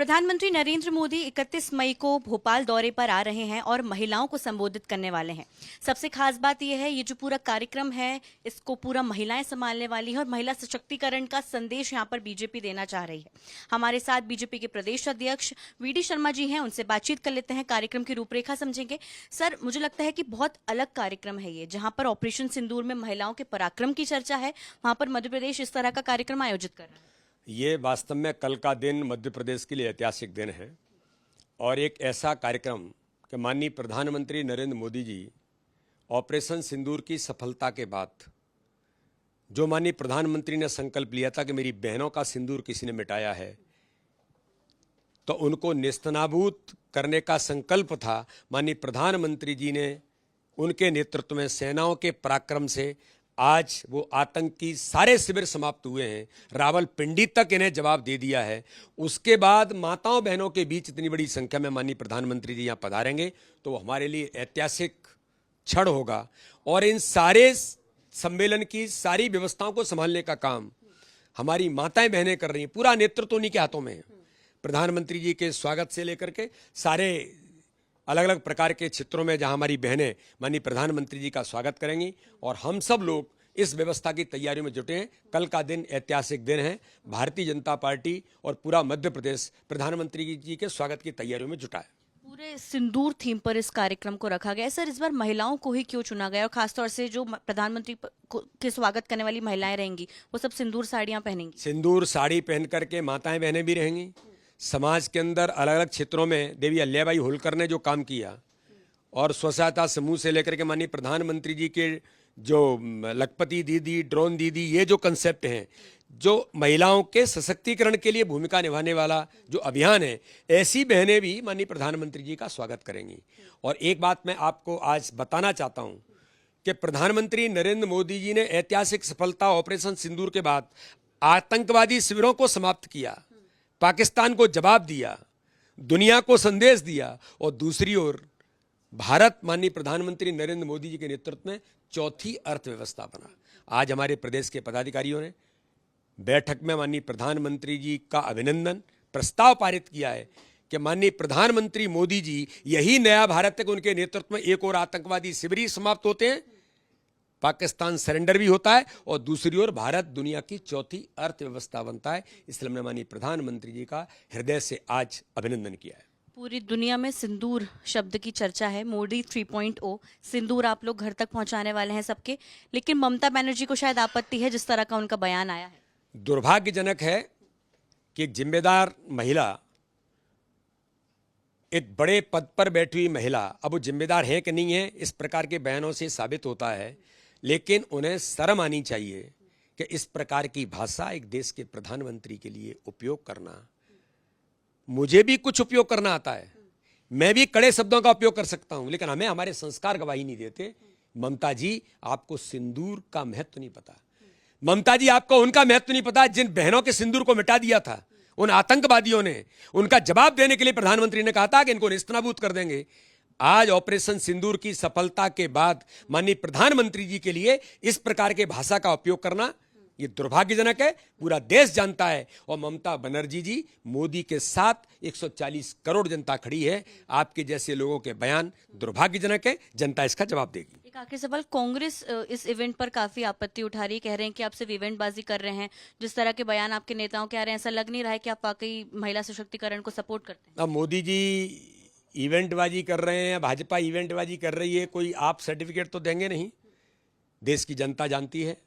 प्रधानमंत्री नरेंद्र मोदी 31 मई को भोपाल दौरे पर आ रहे हैं और महिलाओं को संबोधित करने वाले हैं। सबसे खास बात यह है, ये जो पूरा कार्यक्रम है इसको पूरा महिलाएं संभालने वाली है और महिला सशक्तिकरण का संदेश यहाँ पर बीजेपी देना चाह रही है। हमारे साथ बीजेपी के प्रदेश अध्यक्ष वीडी शर्मा जी हैं, उनसे बातचीत कर लेते हैं, कार्यक्रम की रूपरेखा समझेंगे। सर, मुझे लगता है कि बहुत अलग कार्यक्रम है ये, जहाँ पर ऑपरेशन सिंदूर में महिलाओं के पराक्रम की चर्चा है, वहां पर मध्य प्रदेश इस तरह का कार्यक्रम आयोजित कर रहा है। ये वास्तव में कल का दिन मध्य प्रदेश के लिए ऐतिहासिक दिन है और एक ऐसा कार्यक्रम कि माननीय प्रधानमंत्री नरेंद्र मोदी जी ऑपरेशन सिंदूर की सफलता के बाद जो माननीय प्रधानमंत्री ने संकल्प लिया था कि मेरी बहनों का सिंदूर किसी ने मिटाया है, तो उनको नेस्तनाबूद करने का संकल्प था। माननीय प्रधानमंत्री जी ने उनके नेतृत्व में सेनाओं के पराक्रम से आज वो आतंकी सारे शिविर समाप्त हुए हैं, रावलपिंडी तक इन्हें जवाब दे दिया है। उसके बाद माताओं बहनों के बीच इतनी बड़ी संख्या में माननीय प्रधानमंत्री जी यहाँ पधारेंगे तो वो हमारे लिए ऐतिहासिक क्षण होगा और इन सारे सम्मेलन की सारी व्यवस्थाओं को संभालने का काम हमारी माताएं बहनें कर रही हैं। पूरा नेतृत्व उन्हीं के हाथों में है। प्रधानमंत्री जी के स्वागत से लेकर के सारे अलग अलग प्रकार के क्षेत्रों में जहां हमारी बहनें माननीय प्रधानमंत्री जी का स्वागत करेंगी और हम सब लोग इस व्यवस्था की तैयारियों में जुटे हैं। कल का दिन ऐतिहासिक दिन है। भारतीय जनता पार्टी और पूरा मध्य प्रदेश प्रधानमंत्री जी के स्वागत की तैयारियों में जुटा है। पूरे सिंदूर थीम पर इस कार्यक्रम को रखा गया है। सर, इस बार महिलाओं को ही क्यों चुना गया और खासतौर से जो प्रधानमंत्री के स्वागत करने वाली महिलाएं रहेंगी वो सब सिंदूर साड़ियां पहनेंगी? सिंदूर साड़ी पहन करके माताएं बहनें भी रहेंगी। समाज के अंदर अलग अलग क्षेत्रों में देवी अहिल्याबाई होलकर ने जो काम किया और स्व सहायता समूह से लेकर के माननीय प्रधानमंत्री जी के जो लखपति दीदी, ड्रोन दीदी, ये जो कंसेप्ट हैं, जो महिलाओं के सशक्तिकरण के लिए भूमिका निभाने वाला जो अभियान है, ऐसी बहनें भी माननीय प्रधानमंत्री जी का स्वागत करेंगी। और एक बात मैं आपको आज बताना चाहता हूं कि प्रधानमंत्री नरेंद्र मोदी जी ने ऐतिहासिक सफलता ऑपरेशन सिंदूर के बाद आतंकवादी शिविरों को समाप्त किया, पाकिस्तान को जवाब दिया, दुनिया को संदेश दिया और दूसरी ओर भारत माननीय प्रधानमंत्री नरेंद्र मोदी जी के नेतृत्व में चौथी अर्थव्यवस्था बना। आज हमारे प्रदेश के पदाधिकारियों ने बैठक में माननीय प्रधानमंत्री जी का अभिनंदन प्रस्ताव पारित किया है कि माननीय प्रधानमंत्री मोदी जी यही नया भारत है कि उनके नेतृत्व में एक और आतंकवादी शिविर ही समाप्त होते हैं, पाकिस्तान सरेंडर भी होता है और दूसरी ओर भारत दुनिया की चौथी अर्थव्यवस्था बनता है। इसलिए हमने माननीय प्रधानमंत्री जी का हृदय से आज अभिनंदन किया है। पूरी दुनिया में सिंदूर शब्द की चर्चा है। मोदी 3.0 सिंदूर आप लोग घर तक पहुंचाने वाले हैं सबके, लेकिन ममता बनर्जी को शायद आपत्ति है जिस तरह का उनका बयान आया है। दुर्भाग्यजनक है कि एक जिम्मेदार महिला, एक बड़े पद पर बैठी हुई महिला, अब वो जिम्मेदार है कि नहीं है इस प्रकार के बयानों से साबित होता है, लेकिन उन्हें शर्म आनी चाहिए कि इस प्रकार की भाषा एक देश के प्रधानमंत्री के लिए उपयोग करना। मुझे भी कुछ उपयोग करना आता है, मैं भी कड़े शब्दों का उपयोग कर सकता हूं, लेकिन हमें हमारे संस्कार गवाही नहीं देते। ममता जी, आपको सिंदूर का महत्व नहीं पता। ममता जी, आपको उनका महत्व नहीं पता जिन बहनों के सिंदूर को मिटा दिया था उन आतंकवादियों ने। उनका जवाब देने के लिए प्रधानमंत्री ने कहा था कि इनको नेस्तनाबूद कर देंगे। आज ऑपरेशन सिंदूर की सफलता के बाद माननीय प्रधानमंत्री जी के लिए इस प्रकार के भाषा का उपयोग करना ये दुर्भाग्यजनक है। पूरा देश जानता है और ममता बनर्जी जी, मोदी के साथ 140 करोड़ जनता खड़ी है। आपके जैसे लोगों के बयान दुर्भाग्यजनक है, जनता इसका जवाब देगी। एक आखिरी सवाल, कांग्रेस इस इवेंट पर काफी आपत्ति उठा रही है, कह रहे हैं कि आप सिर्फ इवेंटबाजी कर रहे हैं। जिस तरह के बयान आपके नेताओं के आ रहे हैं, ऐसा लग नहीं रहा है कि आप वाकई महिला सशक्तिकरण को सपोर्ट करते हैं। अब मोदी जी इवेंटबाजी कर रहे हैं, भाजपा इवेंटबाजी कर रही है, कोई आप सर्टिफिकेट तो देंगे नहीं। देश की जनता जानती है,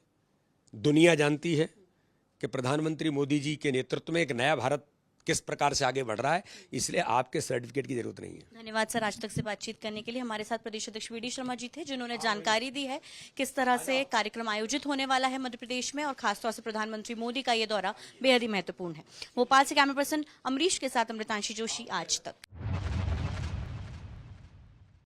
दुनिया जानती है कि प्रधानमंत्री मोदी जी के नेतृत्व में एक नया भारत किस प्रकार से आगे बढ़ रहा है, इसलिए आपके सर्टिफिकेट की जरूरत नहीं है। धन्यवाद सर, आज तक से बातचीत करने के लिए। हमारे साथ प्रदेश अध्यक्ष वीडी शर्मा जी थे, जिन्होंने जानकारी दी है किस तरह से कार्यक्रम आयोजित होने वाला है मध्य प्रदेश में और खासतौर से प्रधानमंत्री मोदी का ये दौरा बेहद ही महत्वपूर्ण है। भोपाल से कैमरा पर्सन अमरीश के साथ अमृतांशी जोशी, आज तक।